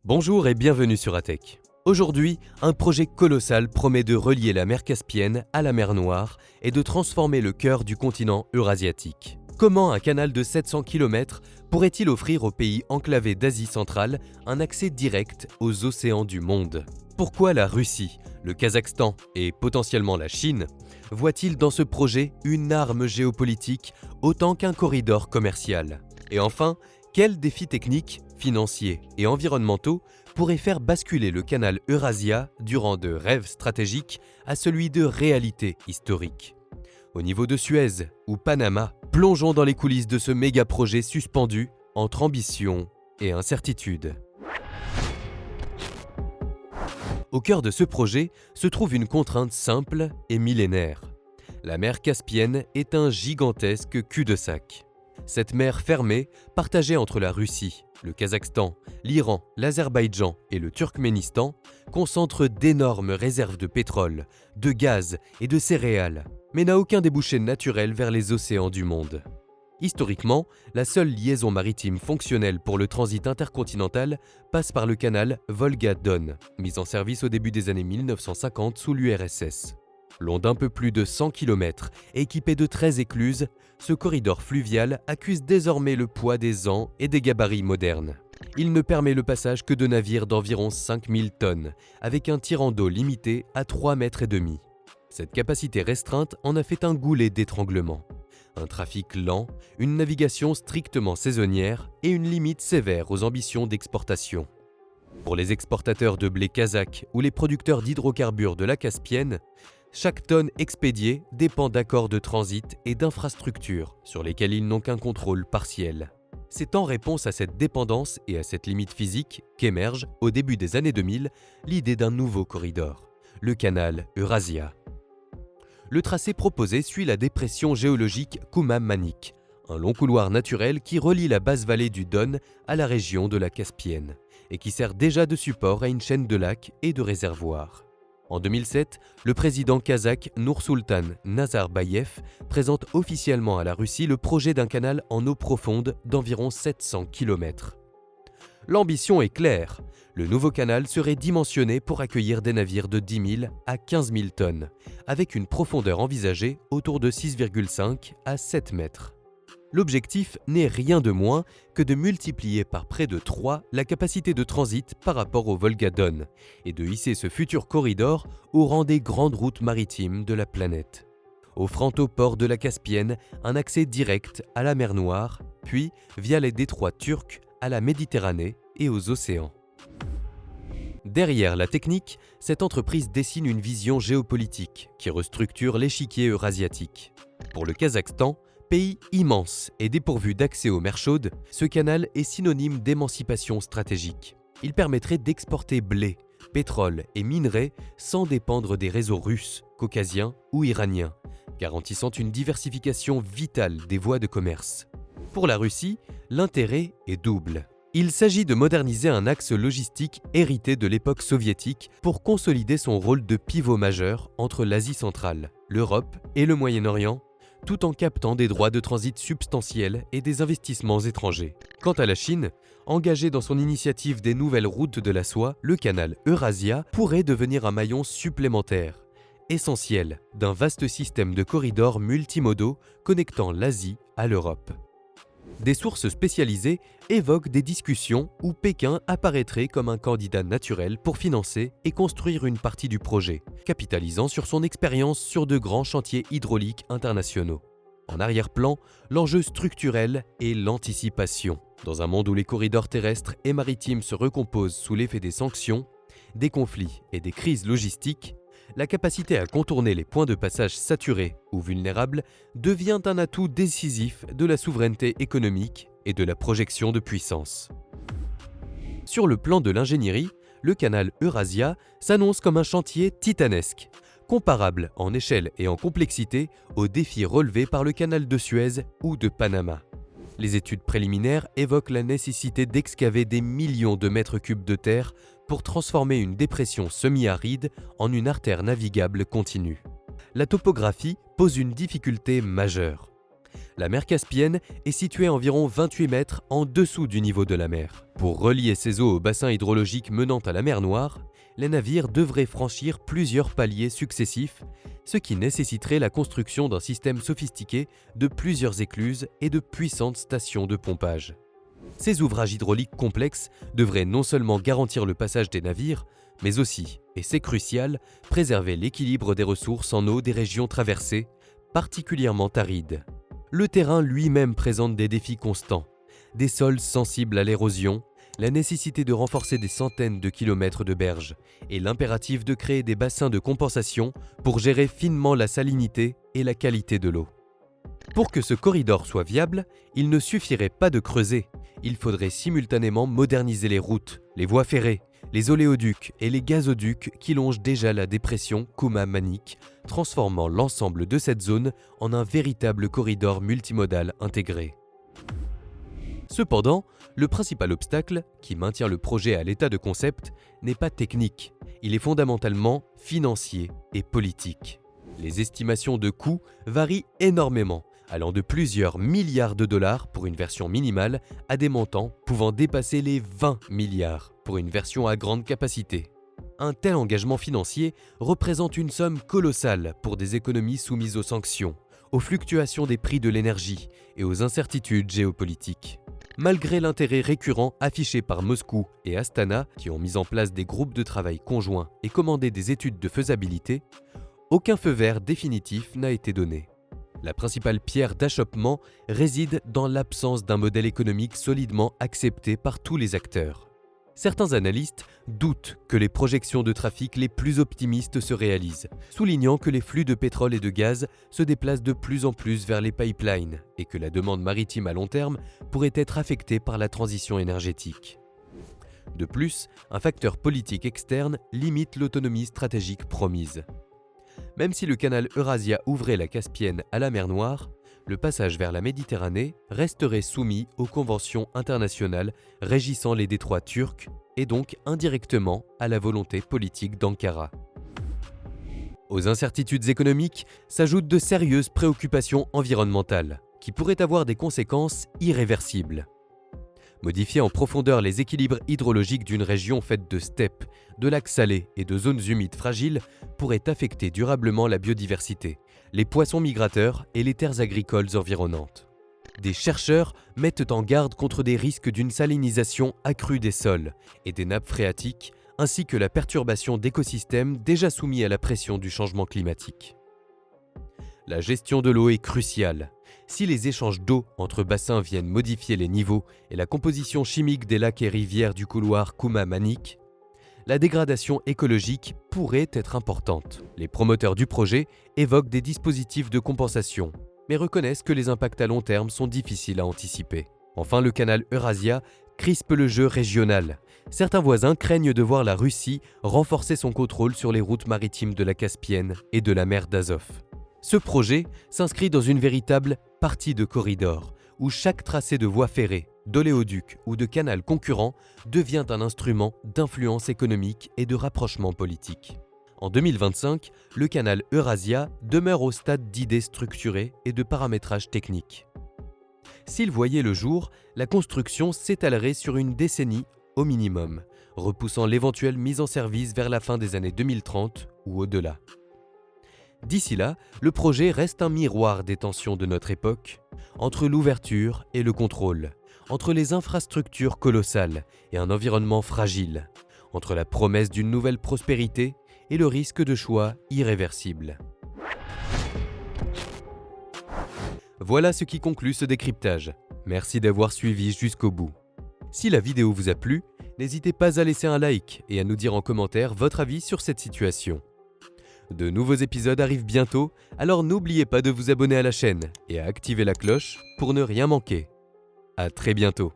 Bonjour et bienvenue sur ATech. Aujourd'hui, un projet colossal promet de relier la mer Caspienne à la mer Noire et de transformer le cœur du continent eurasiatique. Comment un canal de 700 km pourrait-il offrir aux pays enclavés d'Asie centrale un accès direct aux océans du monde? Pourquoi la Russie, le Kazakhstan et potentiellement la Chine voient-ils dans ce projet une arme géopolitique autant qu'un corridor commercial? Et enfin, quels défis techniques, financiers et environnementaux pourraient faire basculer le canal Eurasia durant de rêves stratégiques à celui de réalité historique? Au niveau de Suez ou Panama, plongeons dans les coulisses de ce méga-projet suspendu entre ambition et incertitude. Au cœur de ce projet se trouve une contrainte simple et millénaire. La mer Caspienne est un gigantesque cul-de-sac. Cette mer fermée, partagée entre la Russie, le Kazakhstan, l'Iran, l'Azerbaïdjan et le Turkménistan, concentre d'énormes réserves de pétrole, de gaz et de céréales, mais n'a aucun débouché naturel vers les océans du monde. Historiquement, la seule liaison maritime fonctionnelle pour le transit intercontinental passe par le canal Volga-Don, mis en service au début des années 1950 sous l'URSS. Long d'un peu plus de 100 km et équipé de 13 écluses, ce corridor fluvial accuse désormais le poids des ans et des gabarits modernes. Il ne permet le passage que de navires d'environ 5000 tonnes, avec un tirant d'eau limité à 3,5 mètres. Cette capacité restreinte en a fait un goulet d'étranglement. Un trafic lent, une navigation strictement saisonnière et une limite sévère aux ambitions d'exportation. Pour les exportateurs de blé kazakh ou les producteurs d'hydrocarbures de la Caspienne, chaque tonne expédiée dépend d'accords de transit et d'infrastructures sur lesquels ils n'ont qu'un contrôle partiel. C'est en réponse à cette dépendance et à cette limite physique qu'émerge, au début des années 2000, l'idée d'un nouveau corridor, le canal Eurasia. Le tracé proposé suit la dépression géologique Kouma-Manik, un long couloir naturel qui relie la basse vallée du Don à la région de la Caspienne et qui sert déjà de support à une chaîne de lacs et de réservoirs. En 2007, le président kazakh Nursultan Nazarbayev présente officiellement à la Russie le projet d'un canal en eau profonde d'environ 700 km. L'ambition est claire, le nouveau canal serait dimensionné pour accueillir des navires de 10 000 à 15 000 tonnes, avec une profondeur envisagée autour de 6,5 à 7 mètres. L'objectif n'est rien de moins que de multiplier par près de 3 la capacité de transit par rapport au Volga-Don et de hisser ce futur corridor au rang des grandes routes maritimes de la planète, offrant au port de la Caspienne un accès direct à la mer Noire, puis via les détroits turcs à la Méditerranée et aux océans. Derrière la technique, cette entreprise dessine une vision géopolitique qui restructure l'échiquier eurasiatique. Pour le Kazakhstan, pays immense et dépourvu d'accès aux mers chaudes, ce canal est synonyme d'émancipation stratégique. Il permettrait d'exporter blé, pétrole et minerais sans dépendre des réseaux russes, caucasiens ou iraniens, garantissant une diversification vitale des voies de commerce. Pour la Russie, l'intérêt est double. Il s'agit de moderniser un axe logistique hérité de l'époque soviétique pour consolider son rôle de pivot majeur entre l'Asie centrale, l'Europe et le Moyen-Orient, tout en captant des droits de transit substantiels et des investissements étrangers. Quant à la Chine, engagée dans son initiative des nouvelles routes de la soie, le canal Eurasia pourrait devenir un maillon supplémentaire, essentiel d'un vaste système de corridors multimodaux connectant l'Asie à l'Europe. Des sources spécialisées évoquent des discussions où Pékin apparaîtrait comme un candidat naturel pour financer et construire une partie du projet, capitalisant sur son expérience sur de grands chantiers hydrauliques internationaux. En arrière-plan, l'enjeu structurel est l'anticipation. Dans un monde où les corridors terrestres et maritimes se recomposent sous l'effet des sanctions, des conflits et des crises logistiques, la capacité à contourner les points de passage saturés ou vulnérables devient un atout décisif de la souveraineté économique et de la projection de puissance. Sur le plan de l'ingénierie, le canal Eurasia s'annonce comme un chantier titanesque, comparable en échelle et en complexité aux défis relevés par le canal de Suez ou de Panama. Les études préliminaires évoquent la nécessité d'excaver des millions de mètres cubes de terre pour transformer une dépression semi-aride en une artère navigable continue. La topographie pose une difficulté majeure. La mer Caspienne est située à environ 28 mètres en dessous du niveau de la mer. Pour relier ces eaux au bassin hydrologique menant à la mer Noire, les navires devraient franchir plusieurs paliers successifs, ce qui nécessiterait la construction d'un système sophistiqué de plusieurs écluses et de puissantes stations de pompage. Ces ouvrages hydrauliques complexes devraient non seulement garantir le passage des navires, mais aussi, et c'est crucial, préserver l'équilibre des ressources en eau des régions traversées, particulièrement arides. Le terrain lui-même présente des défis constants, des sols sensibles à l'érosion, la nécessité de renforcer des centaines de kilomètres de berges et l'impératif de créer des bassins de compensation pour gérer finement la salinité et la qualité de l'eau. Pour que ce corridor soit viable, il ne suffirait pas de creuser, il faudrait simultanément moderniser les routes, les voies ferrées, les oléoducs et les gazoducs qui longent déjà la dépression Kouma-Manik, transformant l'ensemble de cette zone en un véritable corridor multimodal intégré. Cependant, le principal obstacle, qui maintient le projet à l'état de concept, n'est pas technique, il est fondamentalement financier et politique. Les estimations de coûts varient énormément, allant de plusieurs milliards de dollars pour une version minimale à des montants pouvant dépasser les 20 milliards pour une version à grande capacité. Un tel engagement financier représente une somme colossale pour des économies soumises aux sanctions, aux fluctuations des prix de l'énergie et aux incertitudes géopolitiques. Malgré l'intérêt récurrent affiché par Moscou et Astana, qui ont mis en place des groupes de travail conjoints et commandé des études de faisabilité, aucun feu vert définitif n'a été donné. La principale pierre d'achoppement réside dans l'absence d'un modèle économique solidement accepté par tous les acteurs. Certains analystes doutent que les projections de trafic les plus optimistes se réalisent, soulignant que les flux de pétrole et de gaz se déplacent de plus en plus vers les pipelines et que la demande maritime à long terme pourrait être affectée par la transition énergétique. De plus, un facteur politique externe limite l'autonomie stratégique promise. Même si le canal Eurasia ouvrait la Caspienne à la mer Noire, le passage vers la Méditerranée resterait soumis aux conventions internationales régissant les détroits turcs et donc indirectement à la volonté politique d'Ankara. Aux incertitudes économiques s'ajoutent de sérieuses préoccupations environnementales qui pourraient avoir des conséquences irréversibles. Modifier en profondeur les équilibres hydrologiques d'une région faite de steppes, de lacs salés et de zones humides fragiles pourrait affecter durablement la biodiversité, les poissons migrateurs et les terres agricoles environnantes. Des chercheurs mettent en garde contre des risques d'une salinisation accrue des sols et des nappes phréatiques, ainsi que la perturbation d'écosystèmes déjà soumis à la pression du changement climatique. La gestion de l'eau est cruciale. Si les échanges d'eau entre bassins viennent modifier les niveaux et la composition chimique des lacs et rivières du couloir Kouma-Manik, la dégradation écologique pourrait être importante. Les promoteurs du projet évoquent des dispositifs de compensation, mais reconnaissent que les impacts à long terme sont difficiles à anticiper. Enfin, le canal Eurasia crispe le jeu régional. Certains voisins craignent de voir la Russie renforcer son contrôle sur les routes maritimes de la Caspienne et de la mer d'Azov. Ce projet s'inscrit dans une véritable partie de corridor, où chaque tracé de voie ferrée, d'oléoduc ou de canal concurrent devient un instrument d'influence économique et de rapprochement politique. En 2025, le canal Eurasia demeure au stade d'idées structurées et de paramétrage technique. S'il voyait le jour, la construction s'étalerait sur une décennie au minimum, repoussant l'éventuelle mise en service vers la fin des années 2030 ou au-delà. D'ici là, le projet reste un miroir des tensions de notre époque, entre l'ouverture et le contrôle, entre les infrastructures colossales et un environnement fragile, entre la promesse d'une nouvelle prospérité et le risque de choix irréversibles. Voilà ce qui conclut ce décryptage. Merci d'avoir suivi jusqu'au bout. Si la vidéo vous a plu, n'hésitez pas à laisser un like et à nous dire en commentaire votre avis sur cette situation. De nouveaux épisodes arrivent bientôt, alors n'oubliez pas de vous abonner à la chaîne et à activer la cloche pour ne rien manquer. À très bientôt.